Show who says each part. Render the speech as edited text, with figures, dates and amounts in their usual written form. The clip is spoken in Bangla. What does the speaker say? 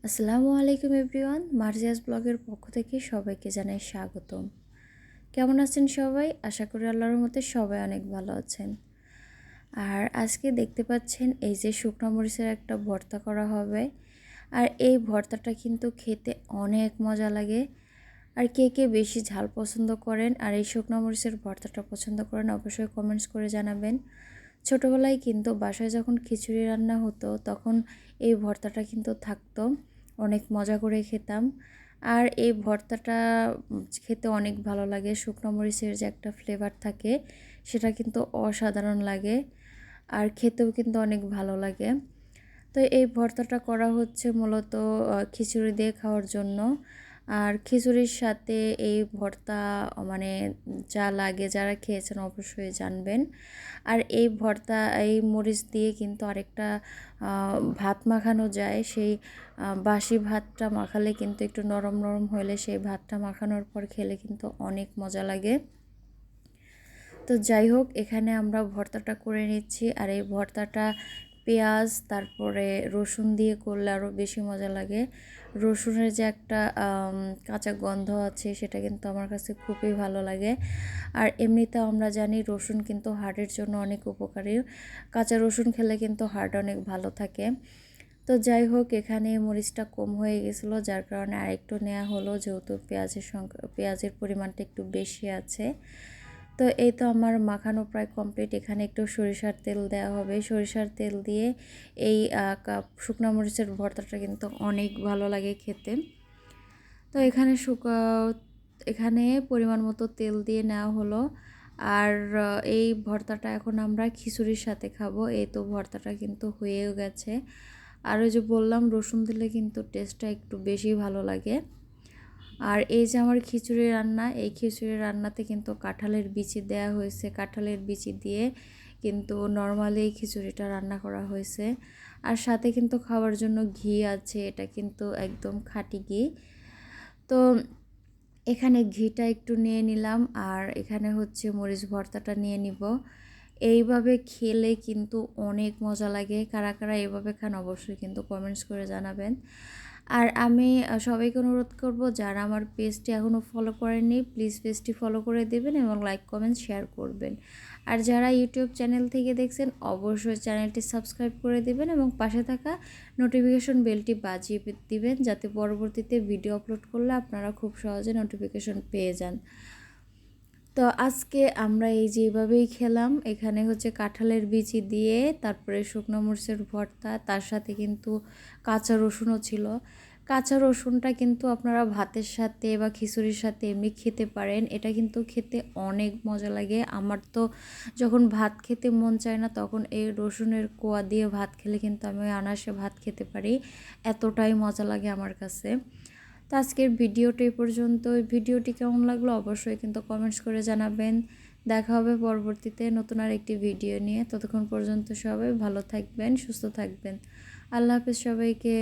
Speaker 1: আসসালামু আলাইকুম এভরিওয়ান, মার্জিয়াস ব্লগের পক্ষ থেকে সবাইকে জানাই স্বাগতম। কেমন আছেন সবাই? আশা করি আল্লাহর রহমতে সবাই অনেক ভালো আছেন। আর আজকে দেখতে পাচ্ছেন এই যে শুকনো মরিচের একটা ভর্তা করা হবে। আর এই ভর্তাটা কিন্তু খেতে অনেক মজা লাগে। আর কে কে বেশি ঝাল পছন্দ করেন আর এই শুকনো মরিচের ভর্তাটা পছন্দ করেন অবশ্যই কমেন্টস করে জানাবেন। ছোটোবেলায় কিন্তু বাসায় যখন খিচুড়ি রান্না হতো তখন এই ভর্তাটা কিন্তু থাকতো, অনেক মজা করে খেতাম। আর এই ভর্তাটা খেতে অনেক ভালো লাগে, শুকনো মরিচের যে একটা ফ্লেভার থাকে সেটা কিন্তু অসাধারণ লাগে আর খেতেও কিন্তু অনেক ভালো লাগে। তো এই ভর্তাটা করা হচ্ছে মূলত খিচুড়ি দিয়ে খাওয়ার জন্য। আর খিচুড়ির সাথে এই ভর্তা মানে যা লাগে, যারা খেয়েছেন অবশ্যই জানবেন। আর এই ভর্তা এই মরিচ দিয়ে কিন্তু আরেকটা ভাত মাখানো যায়। সেই বাসি ভাতটা মাখালে কিন্তু একটু নরম নরম হলে সেই ভাতটা মাখানোর পর খেলে কিন্তু অনেক মজা লাগে। তো যাই হোক, এখানে আমরা ভর্তাটা করে নিচ্ছি। আর এই ভর্তাটা পেঁয়াজ তারপরে রসুন দিয়ে করলে আরও বেশি মজা লাগে। রসুনের যে একটা কাঁচা গন্ধ আছে সেটা কিন্তু আমার কাছে খুবই ভালো লাগে। আর এমনিতেও আমরা জানি রসুন কিন্তু হার্টের জন্য অনেক উপকারী। কাঁচা রসুন খেলে কিন্তু হার্ট অনেক ভালো থাকে। তো যাই হোক, এখানে মরিচটা কম হয়ে গেছিলো যার কারণে আরেকটু নেওয়া হলো, যেহেতু পেঁয়াজের পরিমাণটা একটু বেশি আছে। তো এই তো আমার মাখানো প্রায় কমপ্লিট। এখানে একটু সরিষার তেল দেওয়া হবে। সরিষার তেল দিয়ে এই শুকনো মরিচের ভর্তাটা কিন্তু অনেক ভালো লাগে খেতে। তো এখানে পরিমাণ মতো তেল দিয়ে নেওয়া হলো। আর এই ভর্তাটা এখন আমরা খিচুড়ির সাথে খাবো। এই তো ভর্তাটা কিন্তু হয়েও গেছে। আর ওই যে বললাম রসুন দিলে কিন্তু টেস্টটা একটু বেশি ভালো লাগে। আর এই যে আমার খিচুড়ি রান্না, এই খিচুড়ি রান্নাতে কিন্তু কাঁঠালের বিচি দেয়া হয়েছে। কাঁঠালের বিচি দিয়ে কিন্তু নর্মালি এই খিচুড়িটা রান্না করা হয়েছে। আর সাথে কিন্তু খাওয়ার জন্য ঘি আছে, এটা কিন্তু একদম খাঁটি ঘি। তো এখানে ঘিটা একটু নিয়ে নিলাম আর এখানে হচ্ছে মরিচ ভর্তাটা নিয়ে নিব। এইভাবে খেলে কিন্তু অনেক মজা লাগে। কারা কারা এইভাবে খান অবশ্যই কিন্তু কমেন্টস করে জানাবেন। আর আমি সবাইকে অনুরোধ করব, যারা আমার পেজটি এখনও ফলো করেননি প্লিজ পেজটি ফলো করে দেবেন এবং লাইক কমেন্ট শেয়ার করবেন। আর যারা ইউটিউব চ্যানেল থেকে দেখছেন অবশ্যই চ্যানেলটি সাবস্ক্রাইব করে দেবেন এবং পাশে থাকা নোটিফিকেশন বেলটি বাজিয়ে দিবেন, যাতে পরবর্তীতে ভিডিও আপলোড করলে আপনারা খুব সহজে নোটিফিকেশন পেয়ে যান। তো আজকে আমরা এই যেভাবেই খেলাম, এখানে হচ্ছে কাঁঠালের বিচি দিয়ে তারপরে শুকনো মরিচের ভর্তা, তার সাথে কিন্তু কাঁচা রসুনও ছিল। কাঁচা রসুনটা কিন্তু আপনারা ভাতের সাথে বা খিচুড়ির সাথে এমনি খেতে পারেন, এটা কিন্তু খেতে অনেক মজা লাগে। আমার তো যখন ভাত খেতে মন চায় না তখন এই রসুনের কোয়া দিয়ে ভাত খেলে কিন্তু আমি অনায়াসে ভাত খেতে পারি, এতটাই মজা লাগে আমার কাছে। তো আজকের ভিডিওটি এই পর্যন্ত। ভিডিওটি কেমন লাগলো অবশ্যই কিন্তু কমেন্টস করে জানাবেন। দেখা হবে পরবর্তীতে নতুন আর একটি ভিডিও নিয়ে। ততক্ষণ পর্যন্ত সবাই ভালো থাকবেন, সুস্থ থাকবেন। আল্লাহ হাফেজ সবাইকে।